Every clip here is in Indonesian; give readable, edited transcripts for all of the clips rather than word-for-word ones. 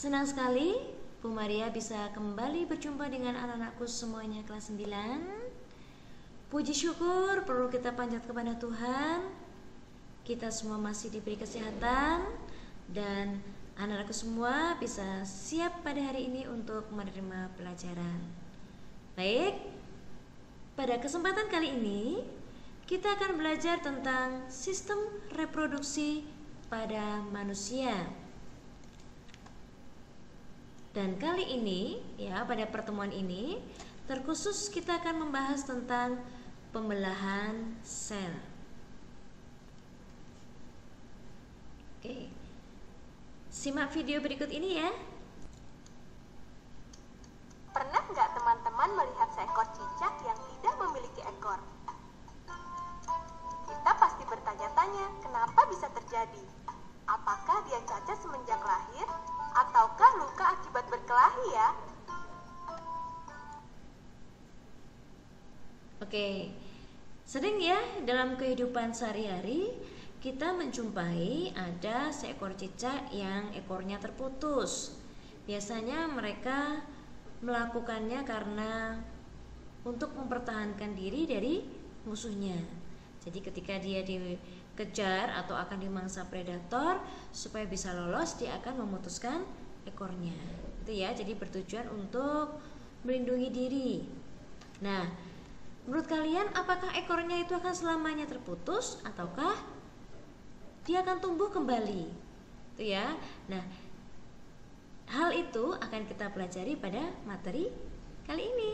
Senang sekali Bu Maria bisa kembali berjumpa dengan anak-anakku semuanya kelas 9. Puji syukur perlu kita panjat kepada Tuhan. Kita semua masih diberi kesehatan dan anak-anakku semua bisa siap pada hari ini untuk menerima pelajaran. Baik, pada kesempatan kali ini kita akan belajar tentang sistem reproduksi pada manusia. Dan kali ini, ya, pada pertemuan ini terkhusus kita akan membahas tentang pembelahan sel. Oke, simak video berikut ini ya. Pernah nggak teman-teman melihat seekor cicak yang tidak memiliki ekor? Kita pasti bertanya-tanya, kenapa bisa terjadi? Apakah dia cacat semenjak lahir? Ataukah luka akibat berkelahi ya? Oke, sering ya dalam kehidupan sehari-hari kita menjumpai ada seekor cicak yang ekornya terputus. Biasanya mereka melakukannya karena untuk mempertahankan diri dari musuhnya. Jadi ketika dia dikejar atau akan dimangsa predator, supaya bisa lolos dia akan memutuskan ekornya. Itu ya, jadi bertujuan untuk melindungi diri. Nah, menurut kalian apakah ekornya itu akan selamanya terputus ataukah dia akan tumbuh kembali? Itu ya. Nah, hal itu akan kita pelajari pada materi kali ini.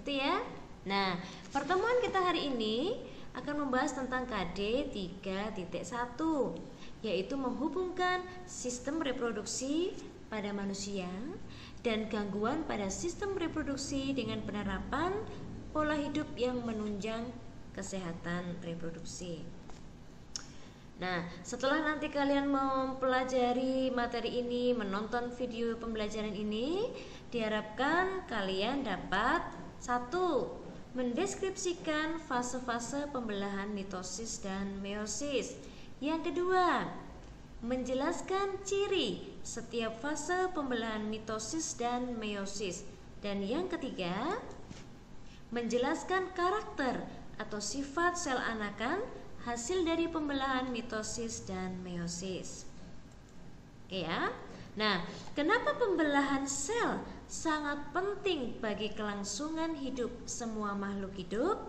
Itu ya. Nah, pertemuan kita hari ini akan membahas tentang KD 3.1, yaitu menghubungkan sistem reproduksi pada manusia dan gangguan pada sistem reproduksi dengan penerapan pola hidup yang menunjang kesehatan reproduksi. Nah, setelah nanti kalian mempelajari materi ini, menonton video pembelajaran ini, diharapkan kalian dapat 1. Mendeskripsikan fase-fase pembelahan mitosis dan meiosis. Yang kedua, menjelaskan ciri setiap fase pembelahan mitosis dan meiosis. Dan yang ketiga, menjelaskan karakter atau sifat sel anakan hasil dari pembelahan mitosis dan meiosis. Oke ya. Nah, kenapa pembelahan sel sangat penting bagi kelangsungan hidup semua makhluk hidup?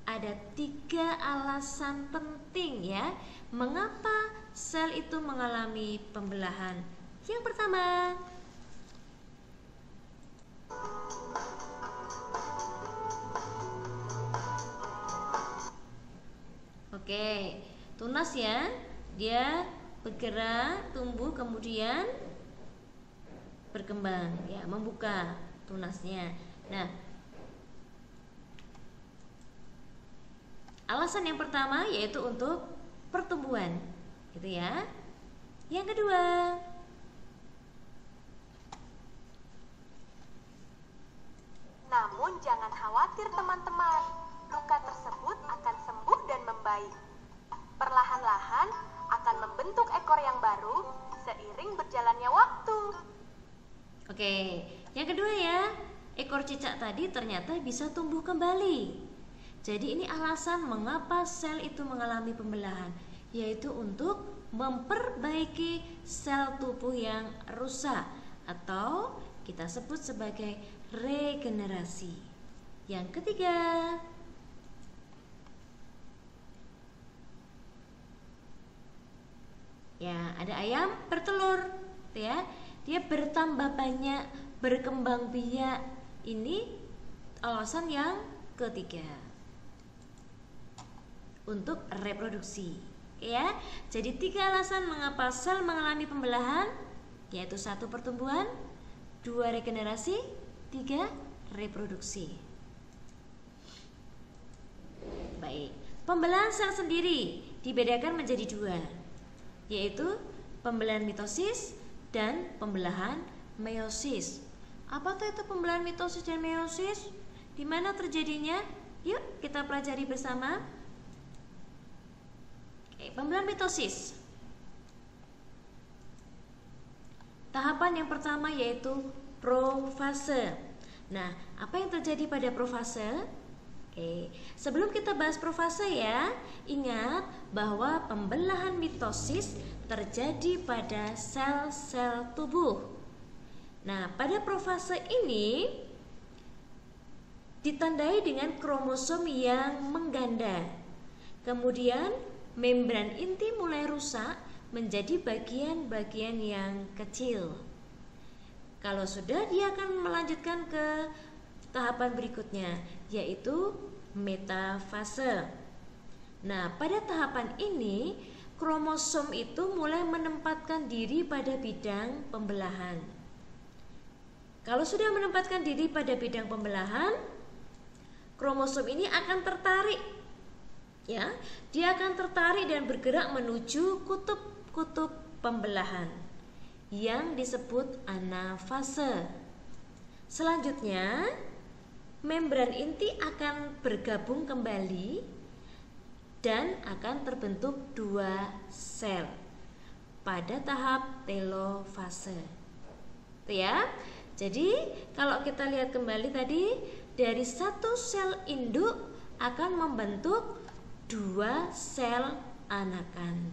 Ada 3 alasan penting ya, mengapa sel itu mengalami pembelahan. Yang pertama, oke, tunas ya, dia bergerak, tumbuh, kemudian berkembang, ya, membuka tunasnya. Nah, alasan yang pertama yaitu untuk pertumbuhan, gitu ya. Yang kedua, Namun jangan khawatir teman-teman, luka tersebut akan sembuh dan membaik. Perlahan-lahan akan membentuk ekor yang baru seiring berjalannya waktu. oke, yang kedua ya, ekor cicak tadi ternyata bisa tumbuh kembali. Jadi ini alasan mengapa sel itu mengalami pembelahan, yaitu untuk memperbaiki sel tubuh yang rusak atau kita sebut sebagai regenerasi. Yang ketiga, ya, ada ayam bertelur, ya. Dia bertambah banyak, berkembang biak. Ini alasan yang ketiga untuk reproduksi, ya. Jadi 3 alasan mengapa sel mengalami pembelahan, yaitu 1 pertumbuhan, 2 regenerasi, 3 reproduksi. Baik, pembelahan sel sendiri dibedakan menjadi 2, yaitu pembelahan mitosis dan pembelahan meiosis. Apa tuh itu pembelahan mitosis dan meiosis? Di mana terjadinya? Yuk kita pelajari bersama. Oke, pembelahan mitosis. Tahapan yang pertama yaitu profase. Nah, apa yang terjadi pada profase? Oke, sebelum kita bahas profase ya, ingat bahwa pembelahan mitosis terjadi pada sel-sel tubuh. Nah, pada profase ini ditandai dengan kromosom yang mengganda. Kemudian membran inti mulai rusak menjadi bagian-bagian yang kecil. Kalau sudah, dia akan melanjutkan ke tahapan berikutnya, yaitu metafase. Nah, pada tahapan ini kromosom itu mulai menempatkan diri pada bidang pembelahan. Kalau sudah menempatkan diri pada bidang pembelahan, kromosom ini akan tertarik, ya, dia akan tertarik dan bergerak menuju kutub-kutub pembelahan yang disebut anafase. Selanjutnya, membran inti akan bergabung kembali dan akan terbentuk dua sel pada tahap telofase. Itu ya. Jadi, kalau kita lihat kembali tadi, dari satu sel induk akan membentuk dua sel anakan.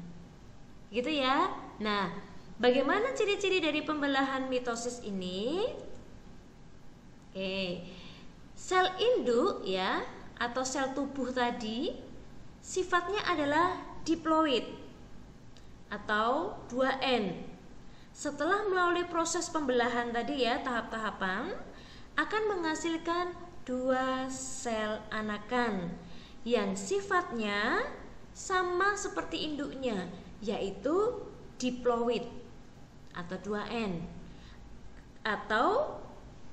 Gitu ya. Nah, bagaimana ciri-ciri dari pembelahan mitosis ini? Oke. Sel induk ya, atau sel tubuh tadi sifatnya adalah diploid atau 2N. Setelah melalui proses pembelahan tadi ya, tahap-tahapan, akan menghasilkan dua sel anakan yang sifatnya sama seperti induknya, yaitu diploid atau 2N, atau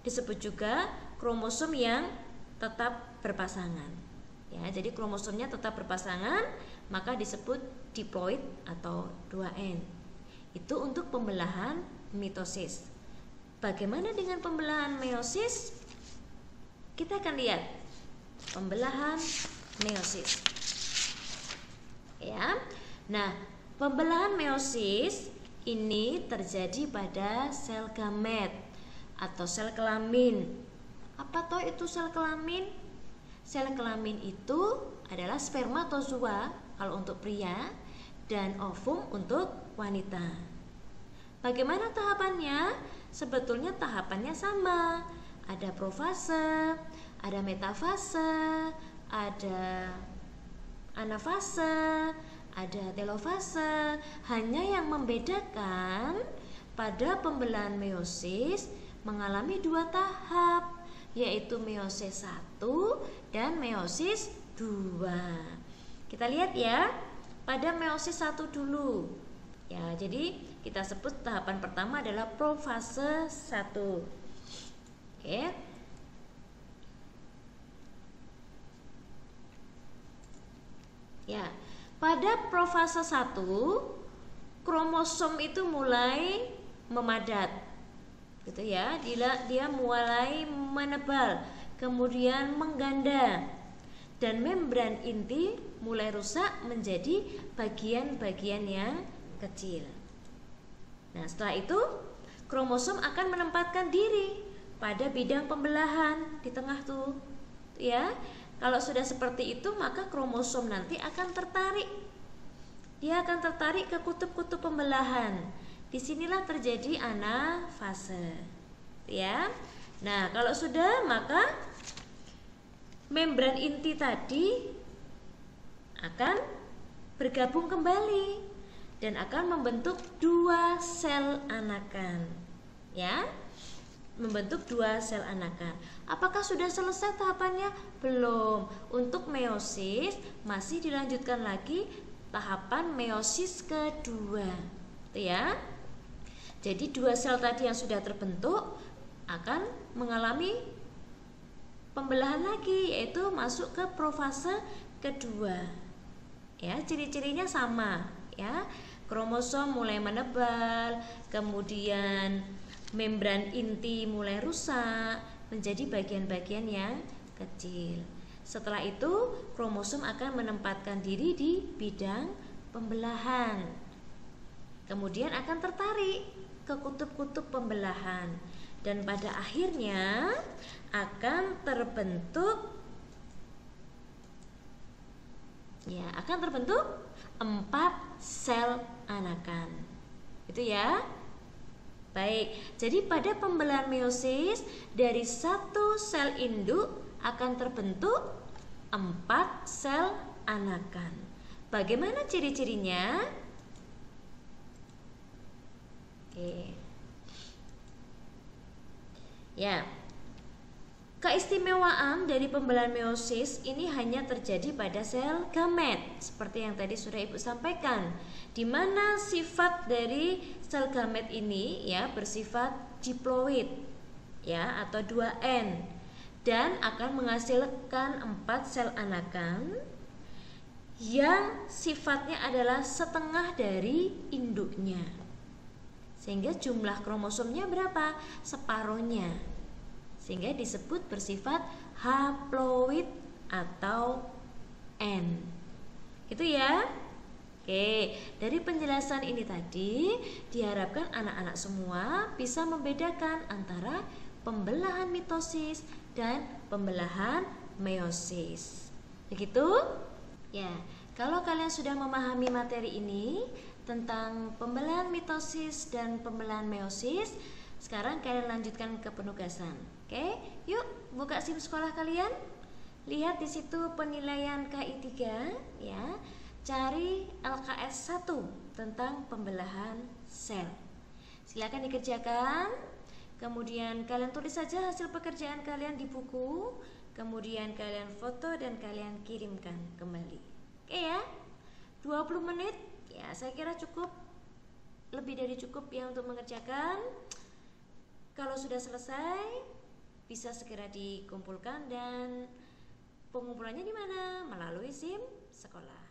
disebut juga kromosom yang tetap berpasangan. Ya, jadi kromosomnya tetap berpasangan, maka disebut diploid atau 2N. Itu untuk pembelahan mitosis. Bagaimana dengan pembelahan meiosis? Kita akan lihat pembelahan meiosis. Ya. Nah, pembelahan meiosis ini terjadi pada sel gamet atau sel kelamin. Apa toh itu sel kelamin? Sel kelamin itu adalah spermatozoa kalau untuk pria dan ovum untuk wanita. Bagaimana tahapannya? Sebetulnya tahapannya sama. Ada profase, ada metafase, ada anafase, ada telofase. Hanya yang membedakan pada pembelahan meiosis mengalami dua tahap, yaitu meiosis 1 dan meiosis 2. Kita lihat ya, pada meiosis 1 dulu. Ya, jadi kita sebut tahapan pertama adalah profase 1. Oke. Ya, pada profase 1 kromosom itu mulai memadat. Gitu ya, dia mulai menebal, kemudian mengganda, dan membran inti mulai rusak menjadi bagian-bagian yang kecil. Nah, setelah itu kromosom akan menempatkan diri pada bidang pembelahan di tengah tuh, ya. Kalau sudah seperti itu, maka kromosom nanti akan tertarik. Dia akan tertarik ke kutub-kutub pembelahan. Disinilah terjadi anafase, ya. Nah, kalau sudah, maka membran inti tadi akan bergabung kembali dan akan membentuk dua sel anakan, ya. Membentuk dua sel anakan. Apakah sudah selesai tahapannya? Belum. Untuk meiosis masih dilanjutkan lagi tahapan meiosis kedua, ya. Jadi dua sel tadi yang sudah terbentuk akan mengalami pembelahan lagi, yaitu masuk ke profase kedua. Ya, ciri-cirinya sama, ya. Kromosom mulai menebal, kemudian membran inti mulai rusak menjadi bagian-bagian yang kecil. Setelah itu, kromosom akan menempatkan diri di bidang pembelahan. Kemudian akan tertarik ke kutub-kutub pembelahan, dan pada akhirnya akan terbentuk 4 sel anakan. Itu ya. Baik, jadi pada pembelahan meiosis dari 1 sel induk akan terbentuk 4 sel anakan. Bagaimana ciri-cirinya? Oke. Ya. Keistimewaan dari pembelahan meiosis ini hanya terjadi pada sel gamet, seperti yang tadi sudah Ibu sampaikan, di mana sifat dari sel gamet ini ya bersifat diploid ya atau 2N, dan akan menghasilkan 4 sel anakan yang sifatnya adalah setengah dari induknya, sehingga jumlah kromosomnya berapa? Separuhnya, sehingga disebut bersifat haploid atau N. Gitu ya. Oke, dari penjelasan ini tadi diharapkan anak-anak semua bisa membedakan antara pembelahan mitosis dan pembelahan meiosis. Begitu? Ya, kalau kalian sudah memahami materi ini tentang pembelahan mitosis dan pembelahan meiosis, sekarang kalian lanjutkan ke penugasan. Oke, yuk buka SIM sekolah kalian. Lihat di situ penilaian KI 3 ya. Cari LKS 1 tentang pembelahan sel. Silakan dikerjakan. Kemudian kalian tulis saja hasil pekerjaan kalian di buku. Kemudian kalian foto dan kalian kirimkan kembali. Oke ya. 20 menit ya, saya kira cukup. Lebih dari cukup ya untuk mengerjakan. Kalau sudah selesai, bisa segera dikumpulkan, dan pengumpulannya di mana? Melalui SIM sekolah.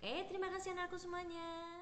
Oke, terima kasih anakku semuanya.